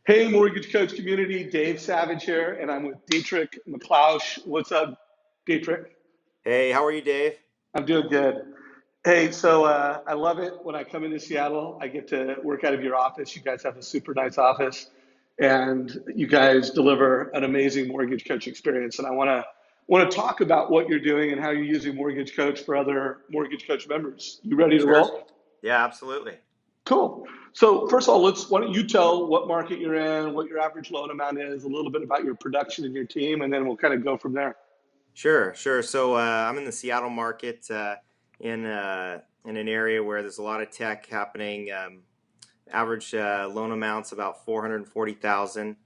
Hey, Mortgage Coach community, Dave Savage here, and I'm with Dietrich Miklautsch. What's up, Dietrich? Hey, how are you, Dave? I'm doing good. Hey, so I love it when I come into Seattle. I get to work out of your office. You guys have a super nice office, and you guys deliver an amazing mortgage coach experience. And I want to talk about what you're doing and how you're using Mortgage Coach for other Mortgage Coach members. You ready to Sure. roll? Yeah, absolutely. Cool. So first of all, why don't you tell what market you're in, what your average loan amount is, a little bit about your production and your team, and then we'll kind of go from there. Sure. So I'm in the Seattle market in an area where there's a lot of tech happening. Average loan amounts about 440,000.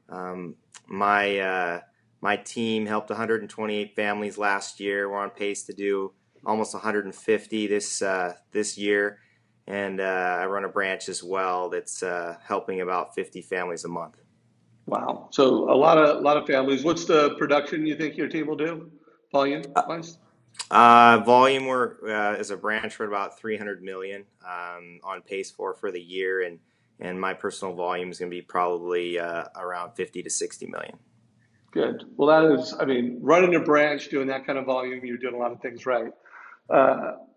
Um, my my team helped 128 families last year. We're on pace to do almost 150 this year, and I run a branch as well that's helping about 50 families a month. Wow. So a lot of families. What's the production you think your team will do, volume wise? Volume we're as a branch we're about 300 million on pace for the year, and my personal volume is going to be probably around 50 to 60 million. Good. Well, that is, I mean, running a branch, doing that kind of volume, you're doing a lot of things right.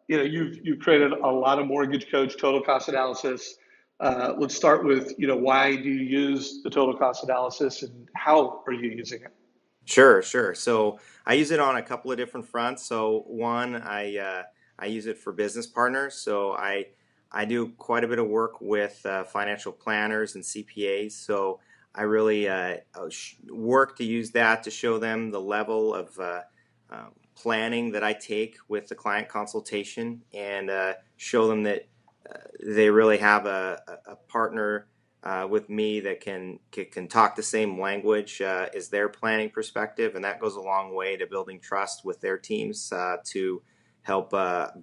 You've created a lot of mortgage coach total cost analysis. Let's start with why do you use the total cost analysis and how are you using it? Sure. So I use it on a couple of different fronts. So one, I use it for business partners. So I do quite a bit of work with financial planners and CPAs. So I really work to use that to show them the level of planning that I take with the client consultation, and show them that they really have a partner with me that can talk the same language as their planning perspective, and that goes a long way to building trust with their teams to help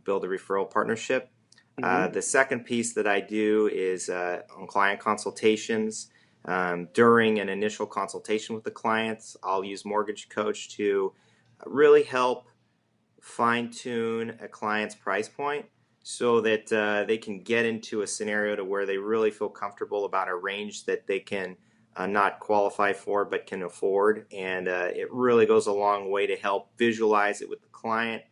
build a referral partnership. Hmm. The second piece that I do is on client consultations. During an initial consultation with the clients, I'll use Mortgage Coach to really help fine tune a client's price point so that they can get into a scenario to where they really feel comfortable about a range that they can not qualify for but can afford. And it really goes a long way to help visualize it with the client.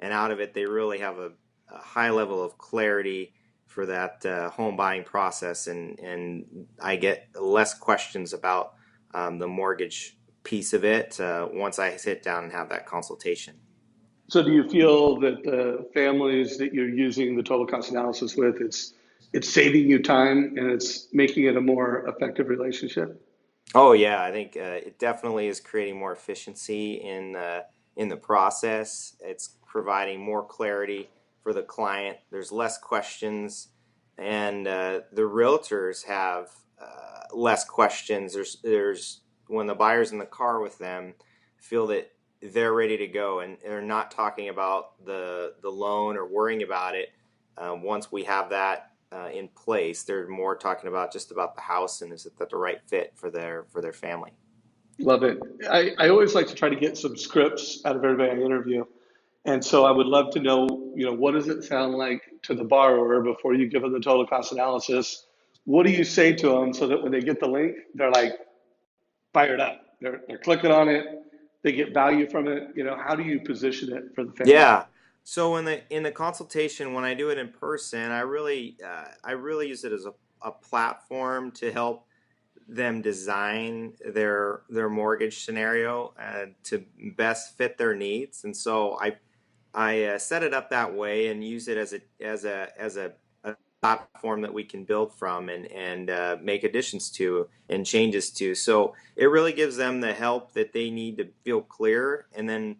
And out of it, they really have a high level of clarity for that home buying process. And I get less questions about the mortgage piece of it once I sit down and have that consultation. So do you feel that the families that you're using the total cost analysis with, it's saving you time and it's making it a more effective relationship? Oh yeah, I think it definitely is creating more efficiency in the process. It's providing more clarity for the client. There's less questions, and the realtors have less questions. There's when the buyer's in the car with them, feel that they're ready to go, and they're not talking about the loan or worrying about it. Once we have that in place, they're more talking about just about the house and is it that the right fit for their family. Love it. I always like to try to get some scripts out of everybody I interview. And so I would love to know, what does it sound like to the borrower before you give them the total cost analysis? What do you say to them so that when they get the link, they're like fired up? They're clicking on it, they get value from it. How do you position it for the family? Yeah. So in the consultation, when I do it in person, I really use it as a platform to help them design their mortgage scenario to best fit their needs. And so I set it up that way and use it as a platform that we can build from and make additions to and changes to. So it really gives them the help that they need to feel clear. And then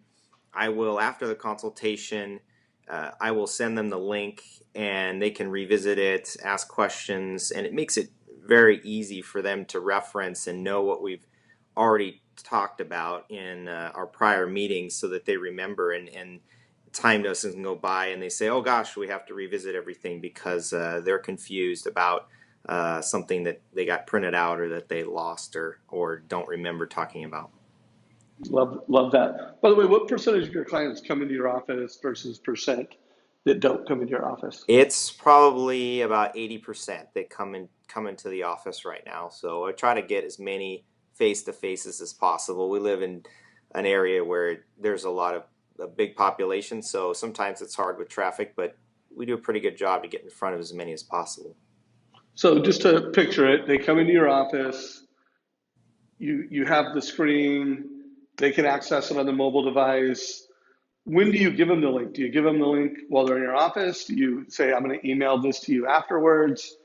I will, after the consultation, I will send them the link and they can revisit it, ask questions, and it makes it very easy for them to reference and know what we've already talked about in our prior meetings so that they remember, and time doesn't go by and they say, oh gosh, we have to revisit everything because they're confused about something that they got printed out or that they lost or don't remember talking about. Love that. By the way, what percentage of your clients come into your office versus percent? that don't come into your office? It's probably about 80% that come into the office right now. So I try to get as many face to faces as possible. We live in an area where there's a big population, so sometimes it's hard with traffic, but we do a pretty good job to get in front of as many as possible. So just to picture it, they come into your office, you have the screen, they can access it on the mobile device. When do you give them the link? Do you give them the link while they're in your office? Do you say, I'm going to email this to you afterwards?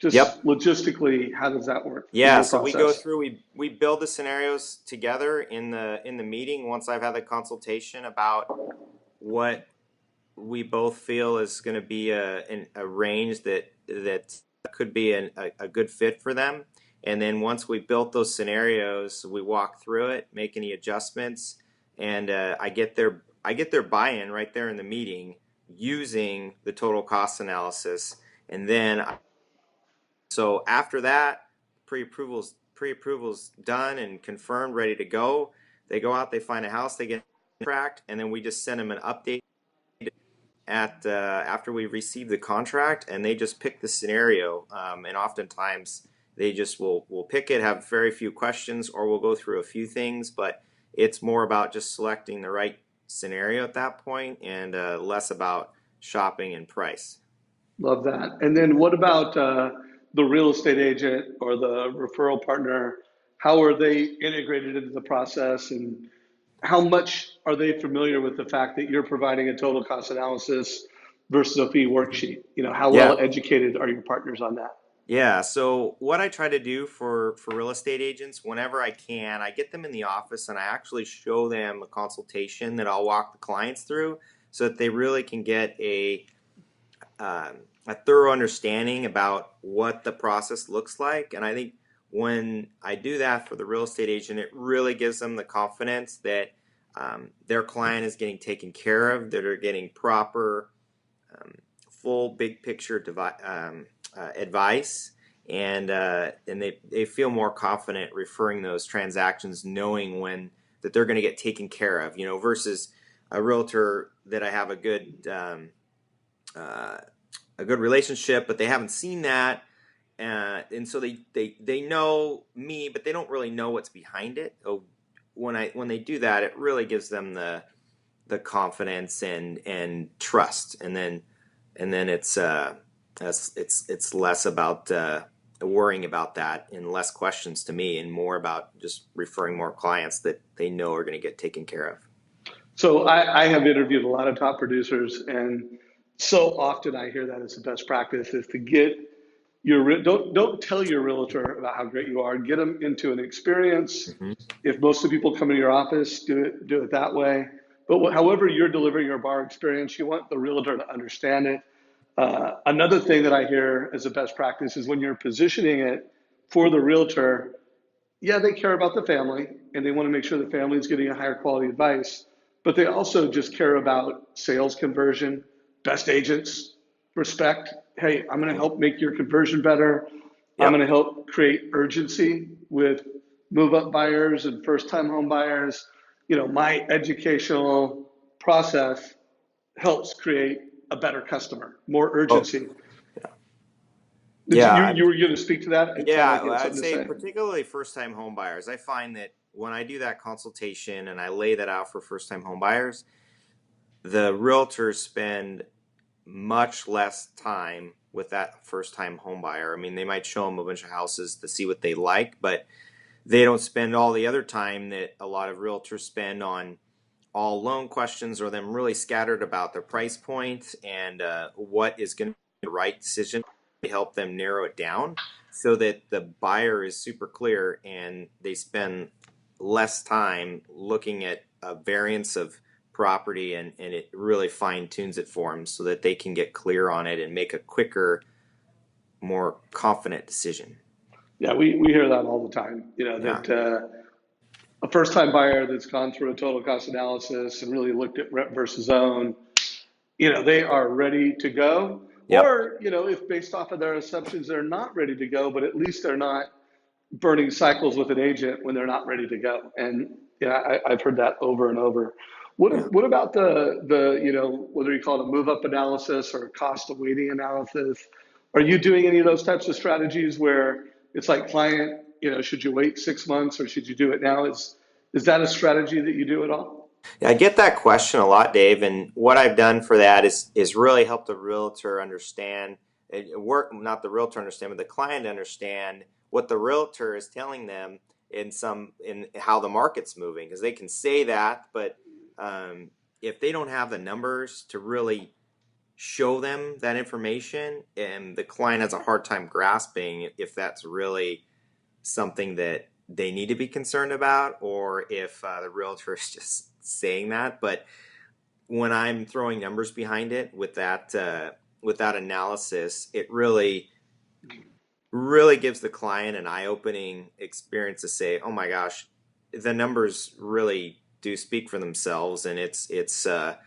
Yep. Just logistically, how does that work in Yeah, your so we go process? through we build the scenarios together in the meeting once I've had the consultation about what we both feel is going to be a range that could be a good fit for them. And then once we built those scenarios, we walk through it, make any adjustments, and I get their buy-in right there in the meeting using the total cost analysis. And then so after that, pre-approvals done and confirmed, ready to go. They go out, they find a house, they get a contract, and then we just send them an update at after we receive the contract, and they just pick the scenario. And oftentimes they just will pick it, have very few questions, or we'll go through a few things, but it's more about just selecting the right scenario at that point, and less about shopping and price. Love that. And then what about the real estate agent or the referral partner? How are they integrated into the process, and how much are they familiar with the fact that you're providing a total cost analysis versus a fee worksheet? How Yeah. well educated are your partners on that? Yeah, so what I try to do for real estate agents, whenever I can, I get them in the office and I actually show them a consultation that I'll walk the clients through so that they really can get a thorough understanding about what the process looks like. And I think when I do that for the real estate agent, it really gives them the confidence that their client is getting taken care of, that they're getting proper, um, full big picture advice, and they feel more confident referring those transactions, knowing when that they're going to get taken care of. Versus a realtor that I have uh, a good relationship, but they haven't seen that, and so they know me, but they don't really know what's behind it. So when they do that, it really gives them the confidence and trust, and then it's less about worrying about that, and less questions to me, and more about just referring more clients that they know are going to get taken care of. So I have interviewed a lot of top producers, and so often I hear that as the best practice is to get don't tell your realtor about how great you are. Get them into an experience. Hmm. If most of the people come into your office, do it that way. But however you're delivering your bar experience, you want the realtor to understand it. Another thing that I hear as a best practice is when you're positioning it for the realtor, yeah, they care about the family and they want to make sure the family is getting a higher quality advice, but they also just care about sales conversion, best agents, respect. Hey, I'm going to help make your conversion better. I'm going Yep. to help create urgency with move up buyers and first time home buyers. My educational process helps create a better customer, more Oh, urgency. Did yeah. you were going to speak to that? It sounded Yeah, like you had I'd something to say say. particularly first-time home buyers. I find that when I do that consultation and I lay that out for first-time home buyers, the realtors spend much less time with that first-time home buyer. I mean, they might show them a bunch of houses to see what they like, but they don't spend all the other time that a lot of realtors spend on all loan questions, or them really scattered about their price point and what is going to be the right decision to help them narrow it down so that the buyer is super clear and they spend less time looking at a variance of property, and it really fine tunes it for them so that they can get clear on it and make a quicker, more confident decision. Yeah, we hear that all the time. Yeah. That a first time buyer that's gone through a total cost analysis and really looked at rent versus own, they are ready to go. Yep. Or, if based off of their assumptions, they're not ready to go, but at least they're not burning cycles with an agent when they're not ready to go. And I've heard that over and over. Yeah. What about the whether you call it a move up analysis or a cost of waiting analysis? Are you doing any of those types of strategies where it's like client, should you wait 6 months or should you do it now? Is that a strategy that you do at all? Yeah, I get that question a lot, Dave, and what I've done for that is really help the realtor understand work, not the realtor understand, but the client understand what the realtor is telling them in how the market's moving, because they can say that, but if they don't have the numbers to really show them that information, and the client has a hard time grasping if that's really something that they need to be concerned about, or if the realtor is just saying that. But when I'm throwing numbers behind it with that analysis, it really gives the client an eye-opening experience to say, "Oh my gosh, the numbers really do speak for themselves," and it's a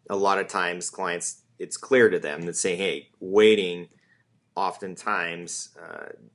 lot of times clients, it's clear to them that say, "Hey, waiting oftentimes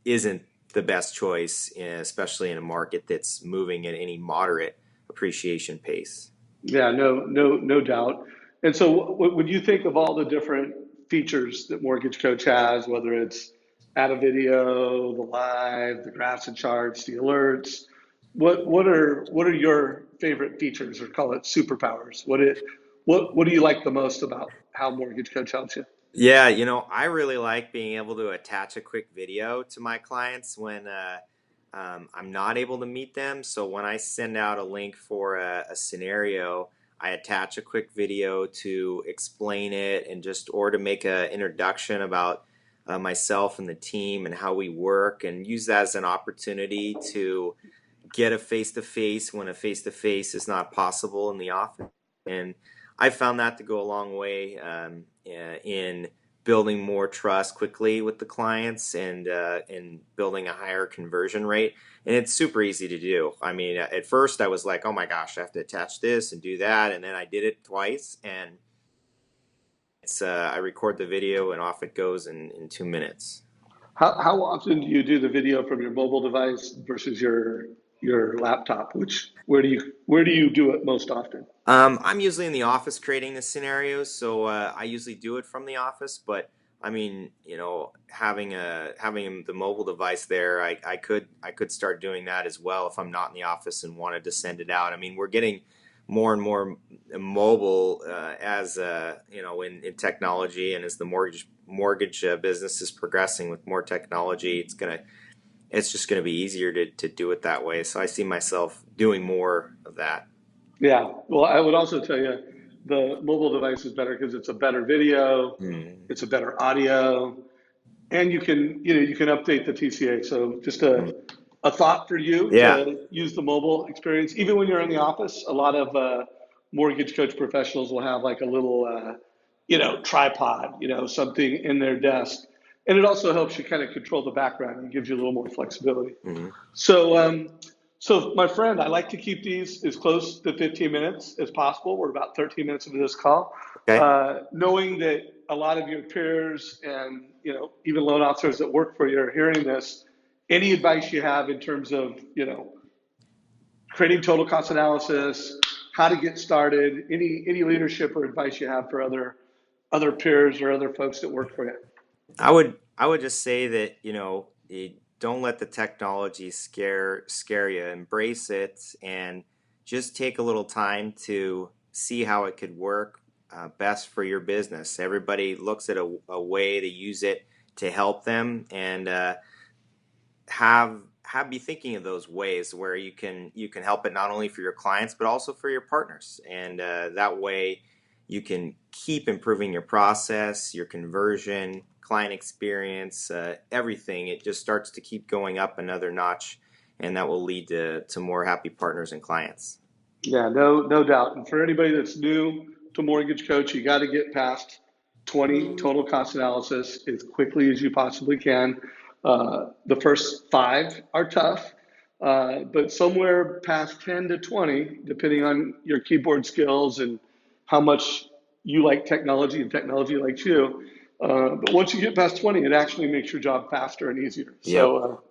isn't the best choice, especially in a market that's moving at any moderate appreciation pace." Yeah, no doubt. And so, when you think of all the different features that Mortgage Coach has, whether it's add a video, the live, the graphs and charts, the alerts, what are your favorite features, or call it superpowers? What do you like the most about how Mortgage Coach helps you? Yeah, I really like being able to attach a quick video to my clients when I'm not able to meet them. So when I send out a link for a scenario, I attach a quick video to explain it and just or to make an introduction about myself and the team and how we work, and use that as an opportunity to get a face to face when a face to face is not possible in the office. And I found that to go a long way in building more trust quickly with the clients, and building a higher conversion rate. And it's super easy to do. I mean, at first I was like, oh my gosh, I have to attach this and do that. And then I did it twice, and it's I record the video and off it goes in 2 minutes. How often do you do the video from your mobile device versus your laptop? Where do you do it most often? I'm usually in the office creating the scenarios, so I usually do it from the office. But I mean, having the mobile device there, I could start doing that as well if I'm not in the office and wanted to send it out. I mean, we're getting more and more mobile as in technology, and as the mortgage business is progressing with more technology, it's just gonna be easier to do it that way. So I see myself doing more of that. Yeah. Well, I would also tell you the mobile device is better because it's a better video, Mm. it's a better audio, and you can update the TCA. So just a thought for you Yeah. to use the mobile experience, even when you're in the office. A lot of mortgage coach professionals will have like a little tripod, something in their desk, and it also helps you kind of control the background and gives you a little more flexibility. Hmm. So, my friend, I like to keep these as close to 15 minutes as possible. We're about 13 minutes into this call. Okay. Knowing that a lot of your peers and even loan officers that work for you are hearing this, any advice you have in terms of creating total cost analysis, how to get started, any leadership or advice you have for other peers or other folks that work for you? I would just say that don't let the technology scare you. Embrace it, and just take a little time to see how it could work best for your business. Everybody looks at a way to use it to help them, and have be thinking of those ways where you can help it not only for your clients but also for your partners, and that way you can keep improving your process, your conversion, client experience, everything. It just starts to keep going up another notch, and that will lead to more happy partners and clients. Yeah, no doubt. And for anybody that's new to Mortgage Coach, you got to get past 20 total cost analysis as quickly as you possibly can. The first five are tough, but somewhere past 10 to 20, depending on your keyboard skills and how much you like technology and technology likes you. But once you get past 20, it actually makes your job faster and easier. Yep. So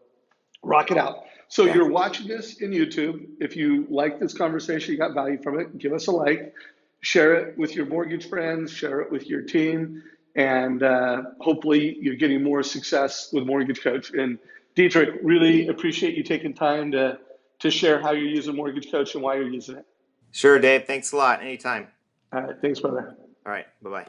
rock it out. So Yeah. you're watching this in YouTube. If you like this conversation, you got value from it, give us a like, share it with your mortgage friends, share it with your team, and hopefully you're getting more success with Mortgage Coach. And Dietrich, really appreciate you taking time to share how you're using Mortgage Coach and why you're using it. Sure, Dave. Thanks a lot. Anytime. All right, thanks, brother. All right. Bye bye.